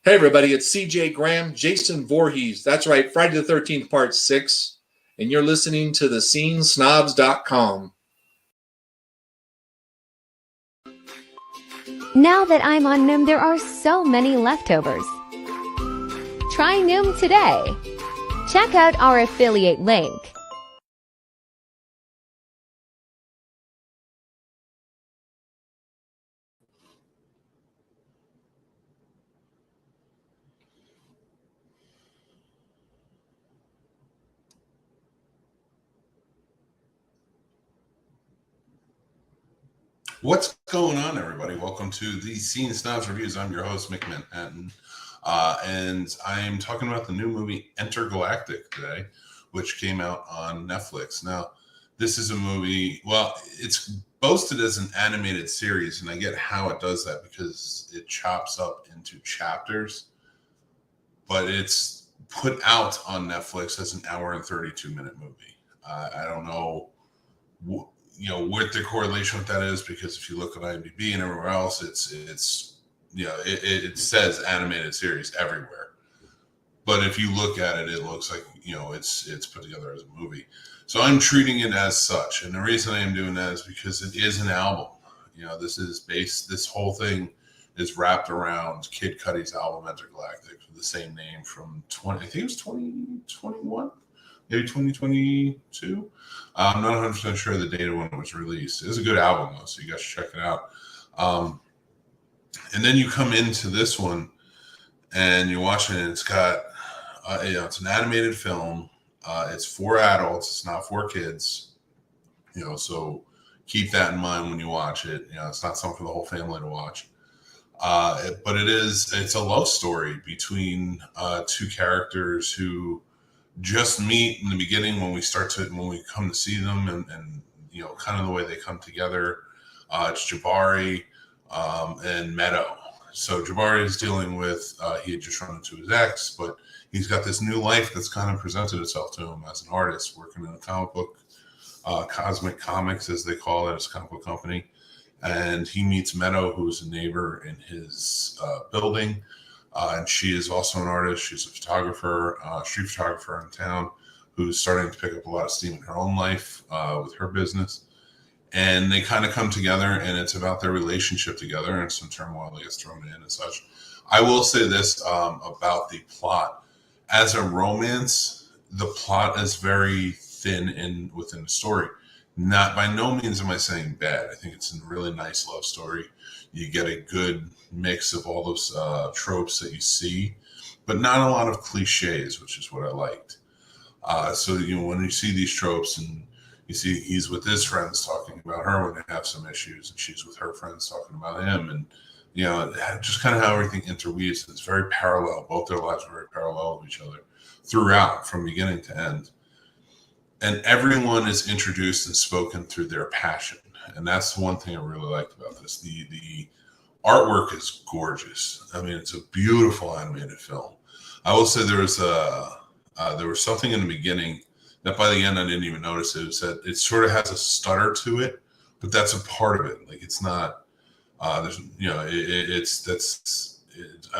Hey, everybody, it's CJ Graham, Jason Voorhees. That's right, Friday the 13th, Part 6. And you're listening to thescenesnobs.com. Now that I'm on Noom, there are so many leftovers. Try Noom today. Check out our affiliate link. What's going on, everybody? Welcome to the Scene Snobs Reviews. I'm your host, Mick Manhattan, and I'm talking about the new movie Entergalactic today, which came out on Netflix. Now, this is a movie, well, it's boasted as an animated series, and I get how it does that because it chops up into chapters, but it's put out on Netflix as an hour and 32-minute movie. I don't know what the correlation with that is, because if you look at IMDb and everywhere else, it says animated series everywhere. But if you look at it, it looks like, it's put together as a movie. So I'm treating it as such. And the reason I am doing that is because it is an album. This whole thing is wrapped around Kid Cudi's album Entergalactic, with the same name from 2021, maybe 2022. I'm not 100% sure the date of when it was released. It was a good album, though, so you guys should check it out. And then you come into this one, and you're watching it. It's got, it's an animated film. It's for adults. It's not for kids. So keep that in mind when you watch it. It's not something for the whole family to watch. But it's a love story between two characters who just meet in the beginning when we come to see them, and kind of the way they come together. It's Jabari and Meadow. So Jabari is dealing with, he had just run into his ex, but he's got this new life that's kind of presented itself to him as an artist, working in a comic book, Cosmic Comics, as they call it, it's a comic book company. And he meets Meadow, who's a neighbor in his building. And she is also an artist. She's a photographer, street photographer in town, who's starting to pick up a lot of steam in her own life with her business. And they kind of come together, and it's about their relationship together, and some turmoil that gets thrown in and such. I will say this about the plot. As a romance, the plot is very thin within the story. Not by no means am I saying bad. I think it's a really nice love story. You get a good mix of all those tropes that you see, but not a lot of cliches, which is what I liked. So when you see these tropes, and you see he's with his friends talking about her when they have some issues, and she's with her friends talking about him, and just kind of how everything interweaves. It's very parallel. Both their lives are very parallel with each other throughout, from beginning to end. And everyone is introduced and spoken through their passion. And that's one thing I really liked about this. The artwork is gorgeous. I mean, it's a beautiful animated film. I will say there was something in the beginning that by the end I didn't even notice. It was that it sort of has a stutter to it, but that's a part of it. Like, it's not. I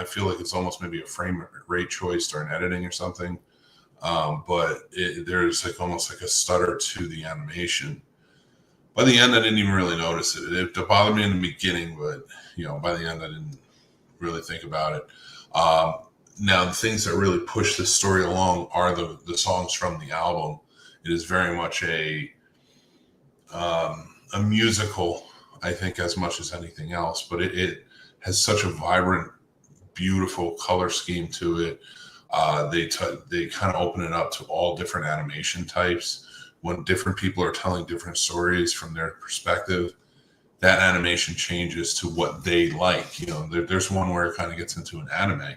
feel like it's almost maybe a frame rate choice during editing or something. But there's almost like a stutter to the animation. By the end, I didn't even really notice it. It bothered me in the beginning, but by the end, I didn't really think about it. Now, the things that really push this story along are the songs from the album. It is very much a musical, I think, as much as anything else. But it has such a vibrant, beautiful color scheme to it. They kind of open it up to all different animation types. When different people are telling different stories from their perspective, that animation changes to what they like. There's one where it kind of gets into an anime,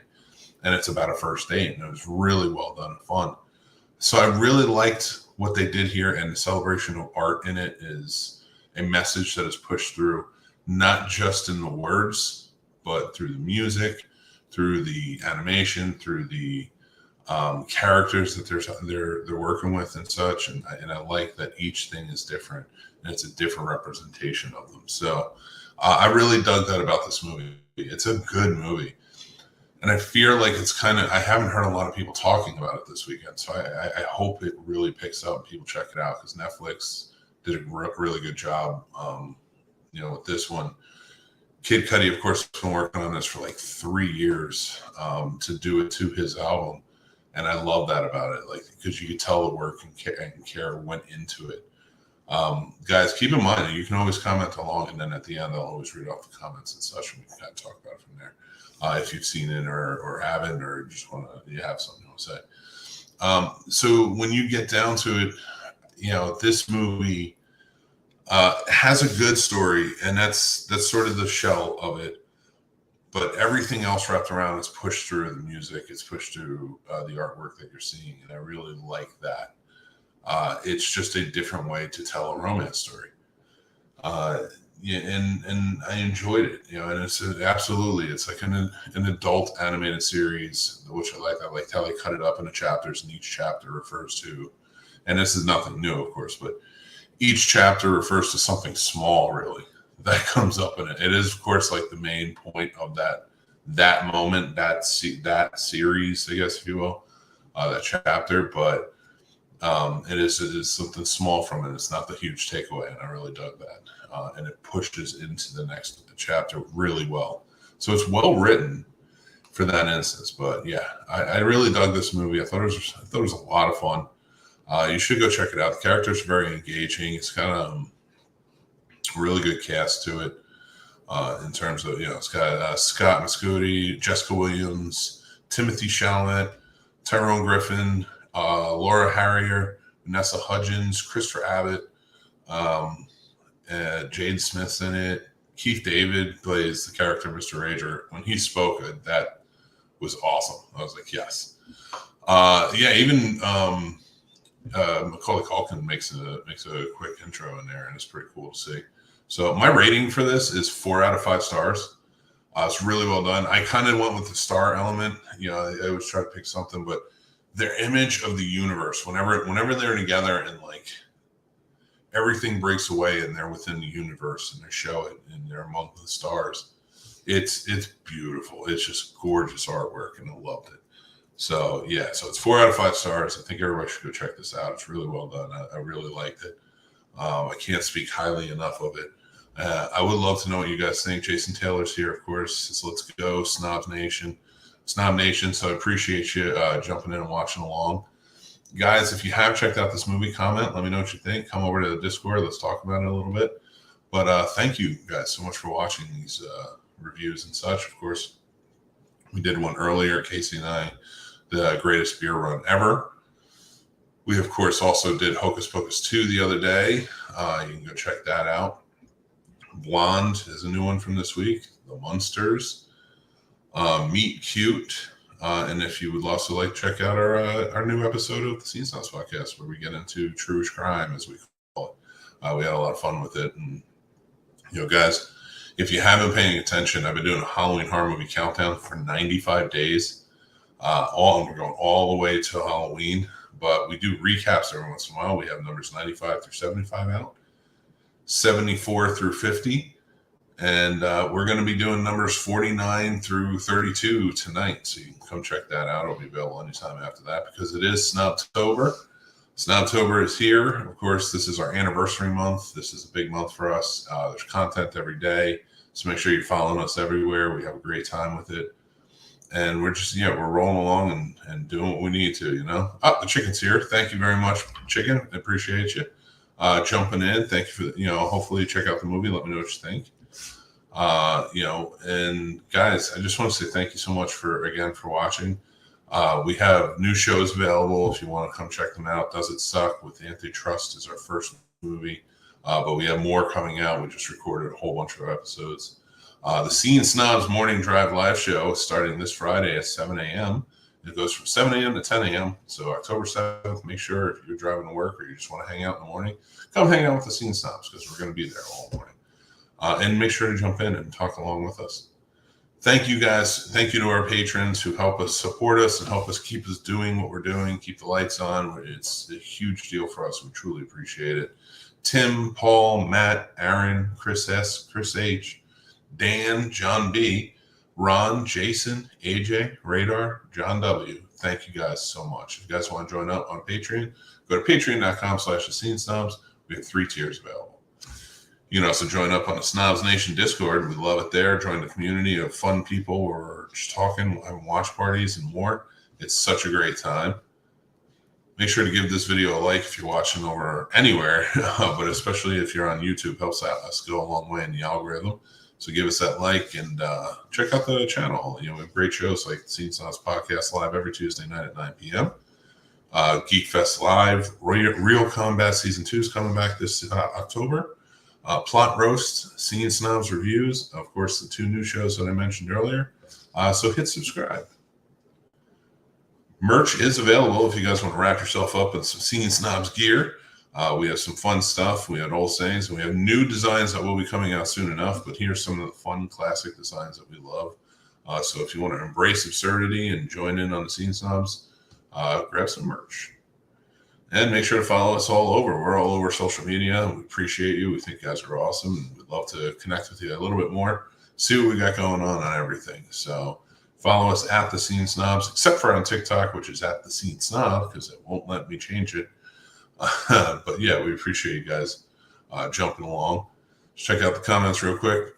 and it's about a first date, and it was really well done and fun. So I really liked what they did here, and the celebration of art in it is a message that is pushed through, not just in the words, but through the music, through the animation, through the characters that they're working with and such, and I like that each thing is different, and it's a different representation of them. So I really dug that about this movie. It's a good movie. And I fear like it's kind of, I haven't heard a lot of people talking about it this weekend. So I hope it really picks up and people check it out, because Netflix did a really good job, with this one. Kid Cudi, of course, has been working on this for like 3 years to do it to his album. And I love that about it, like, because you could tell the work and care went into it. Guys, keep in mind that you can always comment along, and then at the end, I'll always read off the comments and such, and we can kind of talk about it from there. If you've seen it or haven't, or just you have something to say. So when you get down to it, this movie has a good story, and that's sort of the shell of it. But everything else wrapped around is pushed through the music. It's pushed through the artwork that you're seeing, and I really like that. It's just a different way to tell a romance story. And I enjoyed it, and it's absolutely, it's like an adult animated series, which I like. I liked how they cut it up into chapters, and each chapter refers to, and this is nothing new, of course, but each chapter refers to something small, really, that comes up in it. It is, of course, like the main point of that moment, that series, I guess, if you will, that chapter, but it is something small from it. It's not the huge takeaway, and I really dug that. And it pushes into the next chapter really well. So it's well written for that instance. But yeah, I really dug this movie. I thought it was a lot of fun. You should go check it out. The characters are very engaging. It's kind of a really good cast to it in terms of, it's got Scott Cudi, Jessica Williams, Timothy Chalamet, Tyrone Griffin, Laura Harrier, Vanessa Hudgens, Christopher Abbott, Jade Smith's in it. Keith David plays the character Mr. Rager. When he spoke, that was awesome. I was like, yes. Even Macaulay Culkin makes a quick intro in there, and it's pretty cool to see. So my rating for this is 4 out of 5 stars. It's really well done. I kind of went with the star element. I was trying to pick something, but their image of the universe, whenever they're together and like everything breaks away and they're within the universe and they show it and they're among the stars, it's beautiful. It's just gorgeous artwork, and I loved it. So yeah, so it's 4 out of 5 stars. I think everybody should go check this out. It's really well done. I really liked it. I can't speak highly enough of it. I would love to know what you guys think. Jason Taylor's here, of course. It's Let's Go, Snob Nation. So I appreciate you jumping in and watching along. Guys, if you have checked out this movie, comment. Let me know what you think. Come over to the Discord. Let's talk about it a little bit. But thank you guys so much for watching these reviews and such. Of course, we did one earlier, Casey and I, the greatest beer run ever. We, of course, also did Hocus Pocus 2 the other day. You can go check that out. Blonde is a new one from this week. The Munsters. Meet Cute. And if you would also like to check out our new episode of the Scene Snobs Podcast, where we get into true crime, as we call it. We had a lot of fun with it. And, guys, if you haven't been paying attention, I've been doing a Halloween horror movie countdown for 95 days. We're going all the way to Halloween. But we do recaps every once in a while. We have numbers 95 through 75 out, 74 through 50. And we're going to be doing numbers 49 through 32 tonight. So you can come check that out. It'll be available anytime after that, because it is Snobtober. Snobtober is here. Of course, this is our anniversary month. This is a big month for us. There's content every day. So make sure you're following us everywhere. We have a great time with it. And we're just, we're rolling along and doing what we need to, Oh, the chicken's here. Thank you very much, chicken. I appreciate you jumping in. Thank you for, hopefully check out the movie. Let me know what you think. And guys, I just want to say thank you so much for watching. We have new shows available if you want to come check them out. Does It Suck with Antitrust is our first movie. But we have more coming out. We just recorded a whole bunch of episodes. The Scene Snobs Morning Drive Live Show is starting this Friday at 7 a.m. It goes from 7 a.m. to 10 a.m. So October 7th, make sure if you're driving to work or you just want to hang out in the morning, come hang out with the Scene Snobs, because we're going to be there all morning. And make sure to jump in and talk along with us. Thank you, guys. Thank you to our patrons who help us support us and help us keep us doing what we're doing, keep the lights on. It's a huge deal for us. We truly appreciate it. Tim, Paul, Matt, Aaron, Chris S., Chris H., Dan, John B., Ron, Jason, AJ, Radar, John W. Thank you guys so much. If you guys want to join up on Patreon, go to patreon.com/thescenesnobs. We have 3 tiers available. You can also join up on the Snobs Nation Discord. We love it there. Join the community of fun people. We're just talking, having watch parties and more. It's such a great time. Make sure to give this video a like if you're watching over anywhere, but especially if you're on YouTube, helps us go a long way in the algorithm. So give us that like and check out the channel. We have great shows like Scene Snobs Podcast live every Tuesday night at 9 p.m. Geek Fest Live, Real Combat Season 2 is coming back this October. Plot Roast, Scene Snobs Reviews, of course, the 2 new shows that I mentioned earlier. So hit subscribe. Merch is available if you guys want to wrap yourself up in some Scene Snobs gear. We have some fun stuff. We have old sayings, and we have new designs that will be coming out soon enough. But here's some of the fun classic designs that we love. So if you want to embrace absurdity and join in on the Scene Snobs, grab some merch. And make sure to follow us all over. We're all over social media. We appreciate you. We think you guys are awesome. We'd love to connect with you a little bit more, see what we got going on everything. So follow us at the Scene Snobs, except for on TikTok, which is at the Scene Snob, because it won't let me change it. But yeah, we appreciate you guys jumping along. Just check out the comments real quick.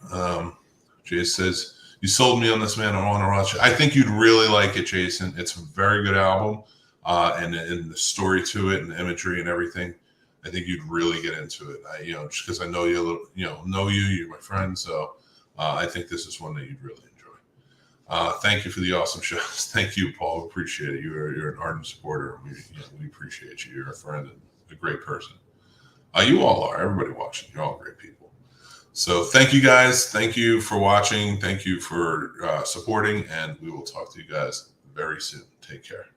Jason says, "You sold me on this, man. I want to watch it." I think you'd really like it, Jason. It's a very good album, and the story to it, and the imagery and everything. I think you'd really get into it. Just because I know you, you're my friend, so I think this is one that you'd really enjoy. Thank you for the awesome shows. Thank you, Paul. Appreciate it. You're an ardent supporter. We appreciate you. You're a friend and a great person. You all are. Everybody watching. You're all great people. So thank you guys. Thank you for watching. Thank you for supporting. And we will talk to you guys very soon. Take care.